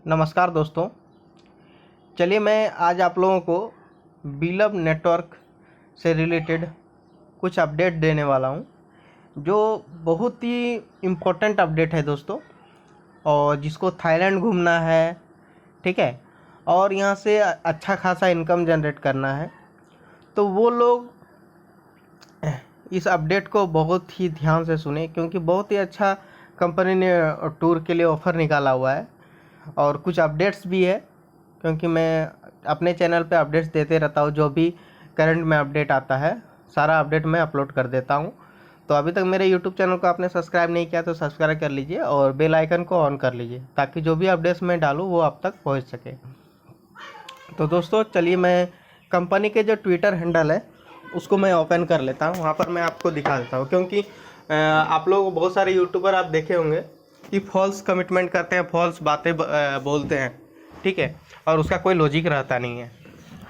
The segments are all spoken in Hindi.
नमस्कार दोस्तों। चलिए मैं आज आप लोगों को बीलब नेटवर्क से रिलेटेड कुछ अपडेट देने वाला हूं, जो बहुत ही इम्पोर्टेंट अपडेट है दोस्तों। और जिसको थाईलैंड घूमना है, ठीक है, और यहाँ से अच्छा खासा इनकम जनरेट करना है, तो वो लोग इस अपडेट को बहुत ही ध्यान से सुने, क्योंकि बहुत ही अच्छा कंपनी ने टूर के लिए ऑफ़र निकाला हुआ है। और कुछ अपडेट्स भी है, क्योंकि मैं अपने चैनल पे अपडेट्स देते रहता हूँ। जो भी करंट में अपडेट आता है, सारा अपडेट मैं अपलोड कर देता हूँ। तो अभी तक मेरे यूट्यूब चैनल को आपने सब्सक्राइब नहीं किया तो सब्सक्राइब कर लीजिए और बेल आइकन को ऑन कर लीजिए, ताकि जो भी अपडेट्स मैं डालूँ वो आप तक पहुँच सके। तो दोस्तों चलिए मैं कंपनी के जो ट्विटर हैंडल है उसको मैं ओपन कर लेता हूँ। वहाँ पर मैं आपको दिखा देता हूँ, क्योंकि आप लोग बहुत सारे यूट्यूबर आप देखे होंगे कि फॉल्स कमिटमेंट करते हैं, फॉल्स बातें बोलते हैं, ठीक है, और उसका कोई लॉजिक रहता नहीं है।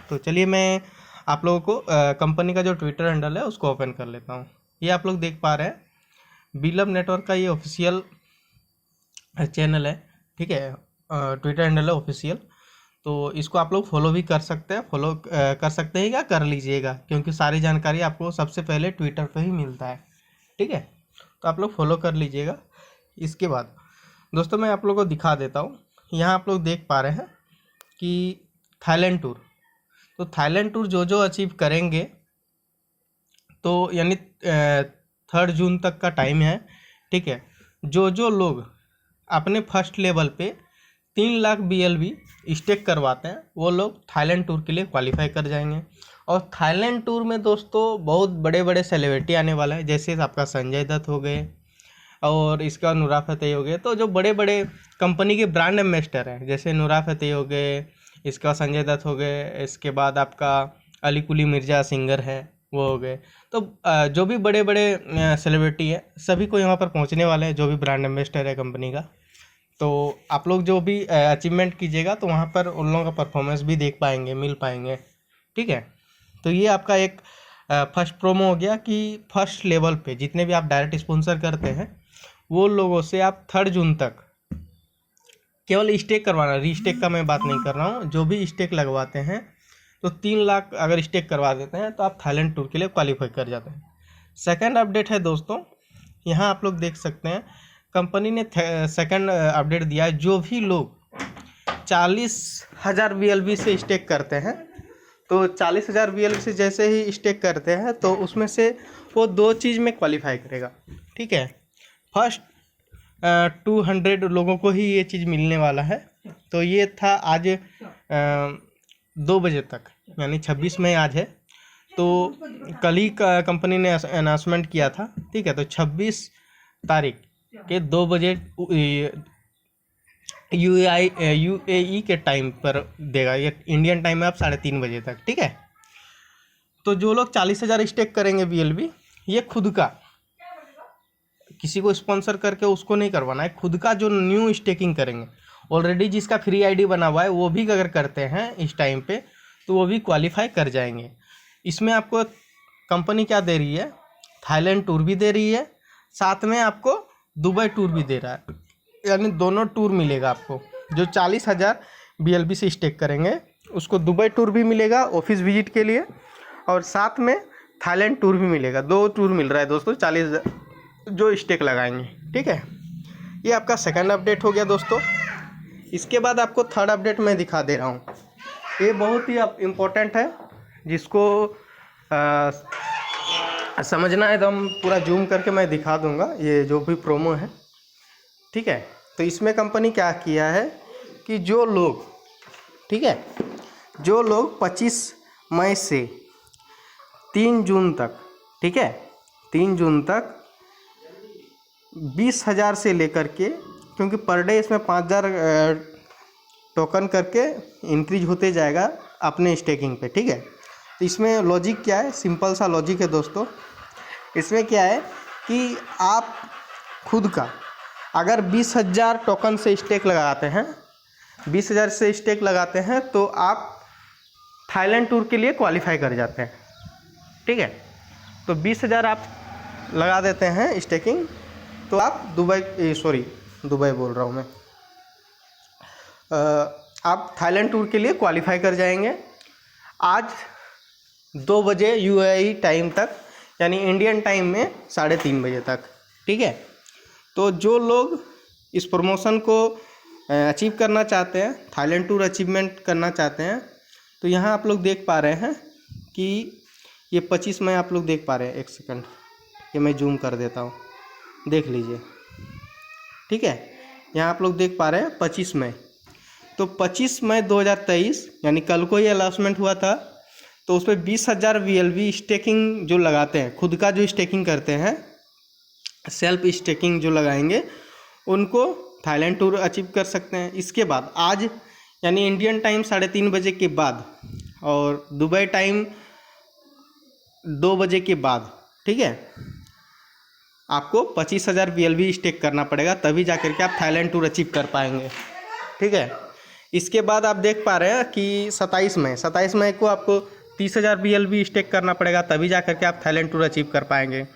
तो चलिए मैं आप लोगों को कंपनी का जो ट्विटर हैंडल है उसको ओपन कर लेता हूँ। ये आप लोग देख पा रहे हैं, बीलब नेटवर्क का ये ऑफिशियल चैनल है, ठीक है, ट्विटर हैंडल है ऑफिशियल। तो इसको आप लोग फॉलो भी कर सकते हैं, फॉलो कर सकते हैं, क्या कर लीजिएगा, क्योंकि सारी जानकारी आपको सबसे पहले ट्विटर पे ही मिलता है, ठीक है। तो आप लोग फॉलो कर लीजिएगा। इसके बाद दोस्तों मैं आप लोगों को दिखा देता हूँ। यहाँ आप लोग देख पा रहे हैं कि थाईलैंड टूर, तो थाईलैंड टूर जो जो अचीव करेंगे, तो यानी 3 जून तक का टाइम है, ठीक है। जो जो लोग अपने फर्स्ट लेवल पे 3 लाख BLB स्टेक करवाते हैं, वो लोग थाईलैंड टूर के लिए क्वालिफाई कर जाएंगे। और थाईलैंड टूर में दोस्तों बहुत बड़े बड़े सेलिब्रिटी आने वाला है, जैसे आपका संजय दत्त हो गए और इसका नूरा फतेही हो गए। तो जो बड़े बड़े कंपनी के ब्रांड एम्बेसडर हैं, जैसे नूरा फतेही हो गए, इसका संजय दत्त हो गए, इसके बाद आपका अली कुली मिर्जा सिंगर है वो हो गए। तो जो भी बड़े बड़े सेलिब्रिटी हैं सभी को यहाँ पर पहुँचने वाले हैं, जो भी ब्रांड एम्बेसडर है कंपनी का। तो आप लोग जो भी अचीवमेंट कीजिएगा तो वहाँ पर उन लोगों का परफॉर्मेंस भी देख पाएंगे, मिल पाएंगे, ठीक है। तो ये आपका एक फर्स्ट प्रोमो हो गया कि फर्स्ट लेवल पे जितने भी आप डायरेक्ट स्पॉन्सर करते हैं वो लोगों से आप 3 जून तक केवल स्टेक करवाना, रीस्टेक का मैं बात नहीं कर रहा हूँ, जो भी स्टेक लगवाते हैं तो 3 लाख अगर स्टेक करवा देते हैं तो आप थाईलैंड टूर के लिए क्वालिफाई कर जाते हैं। सेकंड अपडेट है दोस्तों, यहाँ आप लोग देख सकते हैं कंपनी ने सेकंड अपडेट दिया है। जो भी लोग 40,000 BLB से स्टेक करते हैं, तो 40,000 BLB से जैसे ही स्टेक करते हैं तो उसमें से वो 2 चीज़ में क्वालिफाई करेगा, ठीक है। फर्स्ट 200 लोगों को ही ये चीज़ मिलने वाला है। तो ये था आज 2 बजे तक, यानी 26 मई आज है। तो कल ही कंपनी ने अनाउंसमेंट किया था, ठीक है। तो 26 तारीख के 2 बजे UAE के टाइम पर देगा, ये इंडियन टाइम है अब 3:30 बजे तक, ठीक है। तो जो लोग 40,000 स्टेक करेंगे BLB, ये खुद का, किसी को स्पॉन्सर करके उसको नहीं करवाना है, खुद का जो न्यू स्टेकिंग करेंगे, ऑलरेडी जिसका फ्री ID बना हुआ है वो भी अगर करते हैं इस टाइम पे तो वो भी क्वालिफाई कर जाएंगे। इसमें आपको कंपनी क्या दे रही है, थाईलैंड टूर भी दे रही है, साथ में आपको दुबई टूर भी दे रहा है, यानी दोनों टूर मिलेगा आपको। जो 40,000 BLB से स्टेक करेंगे उसको दुबई टूर भी मिलेगा ऑफिस विजिट के लिए, और साथ में थाईलैंड टूर भी मिलेगा। 2 टूर मिल रहा है दोस्तों 40,000 जो स्टेक लगाएंगे, ठीक है। ये आपका सेकंड अपडेट हो गया दोस्तों। इसके बाद आपको थर्ड अपडेट मैं दिखा दे रहा हूँ। ये बहुत ही इम्पोर्टेंट है, जिसको समझना है तो हम पूरा जूम करके मैं दिखा दूंगा, ये जो भी प्रोमो है, ठीक है। तो इसमें कंपनी क्या किया है कि जो लोग, ठीक है, जो लोग 25 मई से 3 जून तक, ठीक है, 3 जून तक 20,000 से लेकर के, क्योंकि पर डे इसमें 5,000 टोकन करके इंक्रीज होते जाएगा अपने स्टेकिंग पे, ठीक है। तो इसमें लॉजिक क्या है, सिंपल सा लॉजिक है दोस्तों। इसमें क्या है कि आप खुद का अगर 20,000 टोकन से स्टेक लगाते हैं, 20,000 से स्टेक लगाते हैं तो आप थाईलैंड टूर के लिए क्वालिफाई कर जाते हैं, ठीक है। तो 20,000 आप लगा देते हैं स्टेकिंग, तो आप दुबई बोल रहा हूँ मैं, आप थाईलैंड टूर के लिए क्वालिफाई कर जाएंगे। आज 2 बजे यूएई टाइम तक, यानी इंडियन टाइम में 3:30 बजे तक, ठीक है। तो जो लोग इस प्रमोशन को अचीव करना चाहते हैं, थाईलैंड टूर अचीवमेंट करना चाहते हैं, तो यहाँ आप लोग देख पा रहे हैं कि ये 25 मई आप लोग देख पा रहे हैं। एक सेकंड, ये मैं जूम कर देता हूँ, देख लीजिए, ठीक है। यहाँ आप लोग देख पा रहे हैं 25 मई। तो 25 मई 2023 यानी कल को ये अनाउंसमेंट हुआ था। तो उस पर 20,000 VLV स्टेकिंग जो लगाते हैं, खुद का जो स्टेकिंग करते हैं, सेल्फ स्टेकिंग जो लगाएंगे, उनको थाईलैंड टूर अचीव कर सकते हैं। इसके बाद आज यानी इंडियन टाइम 3:30 बजे के बाद और दुबई टाइम 2 बजे के बाद, ठीक है, आपको 25,000 VLV स्टेक करना पड़ेगा, तभी जा कर के आप थाईलैंड टूर अचीव कर पाएंगे, ठीक है। इसके बाद आप देख पा रहे हैं कि 27 मई को आपको 30,000 VLV स्टेक करना पड़ेगा, तभी जा कर के आप थाईलैंड टूर अचीव कर पाएंगे।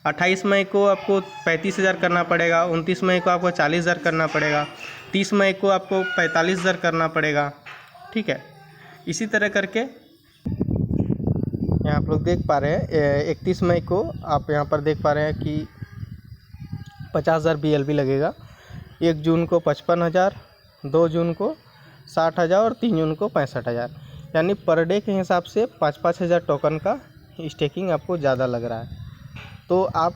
28 मई को आपको 35,000 करना पड़ेगा, 29 मई को आपको 40,000 करना पड़ेगा, 30 मई को आपको 45,000 करना पड़ेगा, ठीक है। इसी तरह करके यहाँ आप लोग देख पा रहे हैं 31 मई को आप यहाँ पर देख पा रहे हैं कि 50,000 VLV लगेगा। 1 जून को 55,000, 2 जून को 60,000 और 3 जून को 65,000, यानी पर डे के हिसाब से 5-5 हज़ार टोकन का स्टेकिंग आपको ज़्यादा लग रहा है। तो आप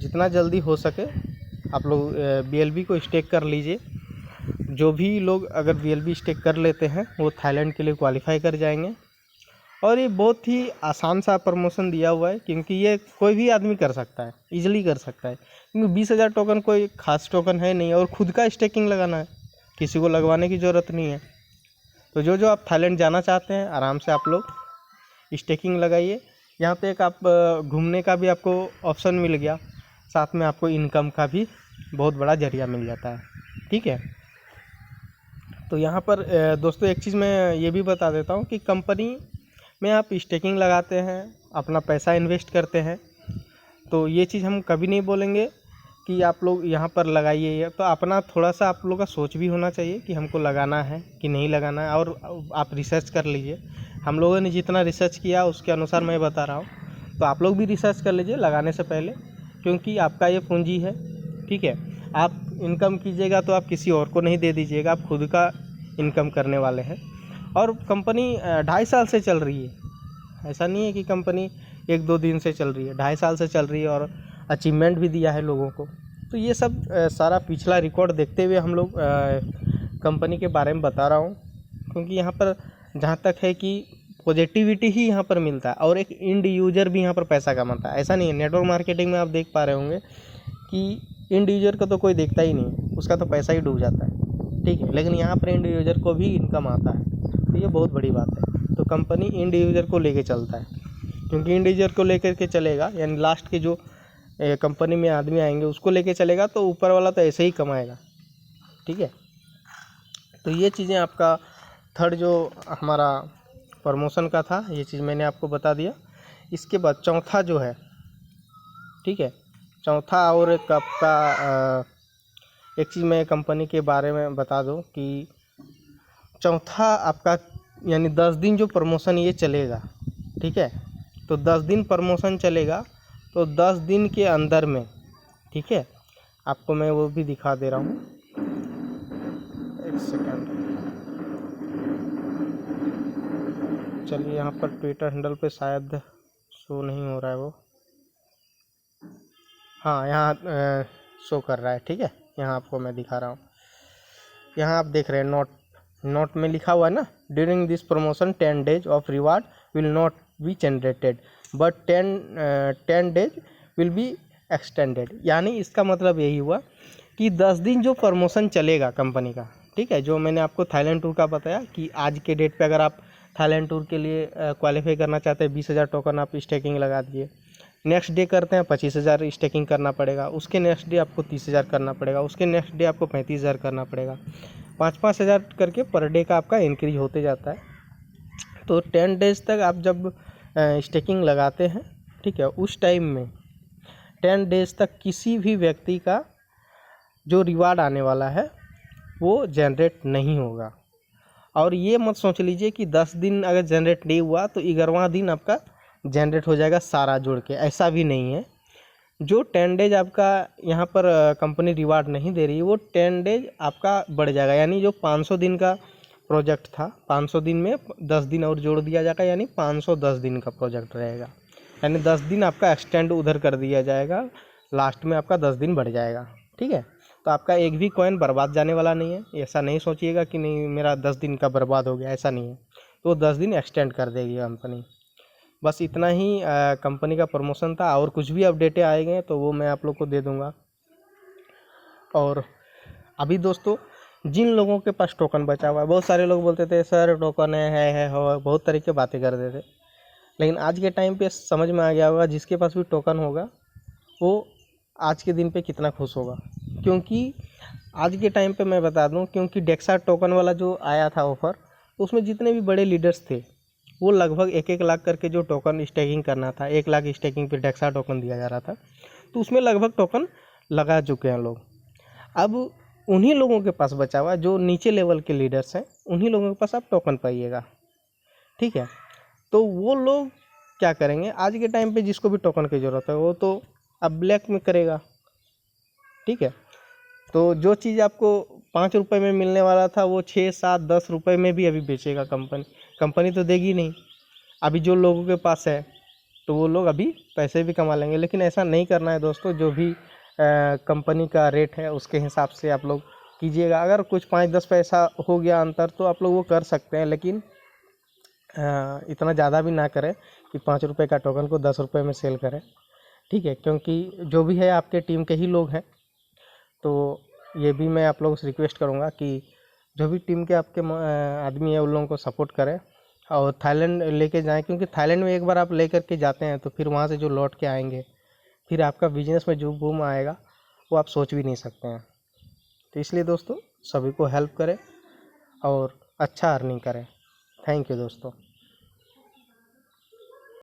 जितना जल्दी हो सके आप लोग VLV को स्टेक कर लीजिए। जो भी लोग अगर VLV स्टेक कर लेते हैं वो थाईलैंड के लिए क्वालिफाई कर जाएंगे। और ये बहुत ही आसान सा प्रमोशन दिया हुआ है, क्योंकि ये कोई भी आदमी कर सकता है, इजीली कर सकता है, क्योंकि 20,000 टोकन कोई खास टोकन है नहीं और ख़ुद का स्टेकिंग लगाना है, किसी को लगवाने की ज़रूरत नहीं है। तो जो आप थाईलैंड जाना चाहते हैं आराम से आप लोग स्टेकिंग लगाइए। यहाँ पे एक आप घूमने का भी आपको ऑप्शन मिल गया, साथ में आपको इनकम का भी बहुत बड़ा जरिया मिल जाता है, ठीक है। तो यहाँ पर दोस्तों एक चीज़ मैं ये भी बता देता हूँ कि कंपनी में आप स्टेकिंग लगाते हैं, अपना पैसा इन्वेस्ट करते हैं, तो ये चीज़ हम कभी नहीं बोलेंगे कि आप लोग यहाँ पर लगाइए। तो अपना थोड़ा सा आप लोग का सोच भी होना चाहिए कि हमको लगाना है कि नहीं लगाना है, और आप रिसर्च कर लीजिए। हम लोगों ने जितना रिसर्च किया उसके अनुसार मैं बता रहा हूँ, तो आप लोग भी रिसर्च कर लीजिए लगाने से पहले, क्योंकि आपका ये पूंजी है, ठीक है। आप इनकम कीजिएगा तो आप किसी और को नहीं दे दीजिएगा, आप खुद का इनकम करने वाले हैं। और कंपनी 2.5 साल से चल रही है, ऐसा नहीं है कि कंपनी 1-2 दिन से चल रही है, 2.5 साल से चल रही है और अचीवमेंट भी दिया है लोगों को। तो ये सब सारा पिछला रिकॉर्ड देखते हुए हम लोग कंपनी के बारे में बता रहा हूँ, क्योंकि यहाँ पर जहाँ तक है कि पॉजिटिविटी ही यहाँ पर मिलता है और एक इंड यूज़र भी यहाँ पर पैसा कमाता है। ऐसा नहीं है, नेटवर्क मार्केटिंग में आप देख पा रहे होंगे कि इंड यूज़र को तो कोई देखता ही नहीं, उसका तो पैसा ही डूब जाता है, ठीक है। लेकिन यहाँ पर इंड यूज़र को भी इनकम आता है, तो ये बहुत बड़ी बात है। तो कंपनी इंड यूज़र को लेके चलता है, क्योंकि इंड यूज़र को लेकर के चलेगा, यानी लास्ट के जो कंपनी में आदमी आएंगे उसको लेके चलेगा, तो ऊपर वाला तो ऐसे ही कमाएगा, ठीक है। तो ये चीज़ें आपका थर्ड जो हमारा प्रमोशन का था, ये चीज़ मैंने आपको बता दिया। इसके बाद चौथा जो है, ठीक है, चौथा और एक आपका एक चीज़ मैं कंपनी के बारे में बता दूं कि चौथा आपका यानी 10 दिन जो प्रमोशन ये चलेगा, ठीक है। तो 10 दिन प्रमोशन चलेगा, तो 10 दिन के अंदर में, ठीक है, आपको मैं वो भी दिखा दे रहा हूँ। एक सेकंड, चलिए, यहाँ पर ट्विटर हैंडल पे शायद शो नहीं हो रहा है वो, हाँ यहाँ शो कर रहा है, ठीक है। यहाँ आपको मैं दिखा रहा हूँ, यहाँ आप देख रहे हैं नोट में लिखा हुआ है ना, during this promotion 10 days of reward will not be generated but 10 days will be extended. यानी इसका मतलब यही हुआ कि 10 दिन जो प्रमोशन चलेगा कंपनी का, ठीक है, जो मैंने आपको थाईलैंड टूर का बताया कि आज के डेट पे अगर आप थाईलैंड टूर के लिए क्वालिफाई करना चाहते हैं, 20,000 टोकन आप स्टेकिंग लगा दिए, नेक्स्ट डे करते हैं 25,000 स्टेकिंग करना पड़ेगा, उसके नेक्स्ट डे आपको 30,000 करना पड़ेगा, उसके नेक्स्ट डे आपको 35,000 करना पड़ेगा, 5-5 हज़ार करके पर डे का आपका इंक्रीज होते जाता है। तो 10 days तक आप जब स्टेकिंग लगाते हैं, ठीक है, उस टाइम में 10 days तक किसी भी व्यक्ति का जो रिवार्ड आने वाला है वो जनरेट नहीं होगा। और ये मत सोच लीजिए कि 10 दिन अगर जनरेट नहीं हुआ तो 11वां दिन आपका जनरेट हो जाएगा सारा जुड़ के, ऐसा भी नहीं है। जो 10 डेज आपका यहाँ पर कंपनी रिवार्ड नहीं दे रही है, वो 10 डेज आपका बढ़ जाएगा। यानी जो 500 दिन का प्रोजेक्ट था, 500 दिन में 10 दिन और जोड़ दिया जाएगा, यानी 510 दिन का प्रोजेक्ट रहेगा। यानी 10 दिन आपका एक्सटेंड उधर कर दिया जाएगा, लास्ट में आपका 10 दिन बढ़ जाएगा। ठीक है, तो आपका एक भी कॉइन बर्बाद जाने वाला नहीं है। ऐसा नहीं सोचिएगा कि नहीं मेरा 10 दिन का बर्बाद हो गया, ऐसा नहीं है। तो 10 दिन एक्सटेंड कर देगी कंपनी। बस इतना ही कंपनी का प्रमोशन था, और कुछ भी अपडेटें आएंगे तो वो मैं आप लोग को दे दूंगा। और अभी दोस्तों जिन लोगों के पास टोकन बचा हुआ है, बहुत सारे लोग बोलते थे सर टोकन है हो, बहुत तरह की बातें करते थे। लेकिन आज के टाइम पे समझ में आ गया होगा, जिसके पास भी टोकन होगा वो आज के दिन पे कितना खुश होगा। क्योंकि आज के टाइम पे मैं बता दूं, क्योंकि डेक्सा टोकन वाला जो आया था ऑफ़र, उसमें जितने भी बड़े लीडर्स थे वो लगभग 1-1 लाख करके जो टोकन स्टेकिंग करना था, 1 लाख स्टेकिंग पे डेक्सा टोकन दिया जा रहा था, तो उसमें लगभग टोकन लगा चुके हैं लोग। अब उन्हीं लोगों के पास बचा हुआ, जो नीचे लेवल के लीडर्स हैं, उन्हीं लोगों के पास आप टोकन पाइएगा। ठीक है, तो वो लोग क्या करेंगे, आज के टाइम पे जिसको भी टोकन की ज़रूरत है वो तो अब ब्लैक में करेगा। ठीक है, तो जो चीज़ आपको 5 रुपये में मिलने वाला था वो 6, 7, 10 रुपये में भी अभी बेचेगा कंपनी तो देगी नहीं। अभी जो लोगों के पास है तो वो लोग अभी पैसे भी कमा लेंगे, लेकिन ऐसा नहीं करना है दोस्तों। जो भी कंपनी का रेट है उसके हिसाब से आप लोग कीजिएगा। अगर कुछ 5-10 पैसा हो गया अंतर तो आप लोग वो कर सकते हैं, लेकिन इतना ज़्यादा भी ना करें कि 5 रुपये का टोकन को 10 रुपये में सेल करें। ठीक है, क्योंकि जो भी है आपके टीम के ही लोग हैं। तो ये भी मैं आप लोगों से रिक्वेस्ट करूँगा कि जो भी टीम के आपके आदमी है उन लोगों को सपोर्ट करें और थाईलैंड लेके जाएं। क्योंकि थाईलैंड में एक बार आप लेकर के जाते हैं तो फिर वहाँ से जो लौट के आएंगे, फिर आपका बिजनेस में जो बूम आएगा वो आप सोच भी नहीं सकते हैं। तो इसलिए दोस्तों सभी को हेल्प करें और अच्छा अर्निंग करें। थैंक यू दोस्तों।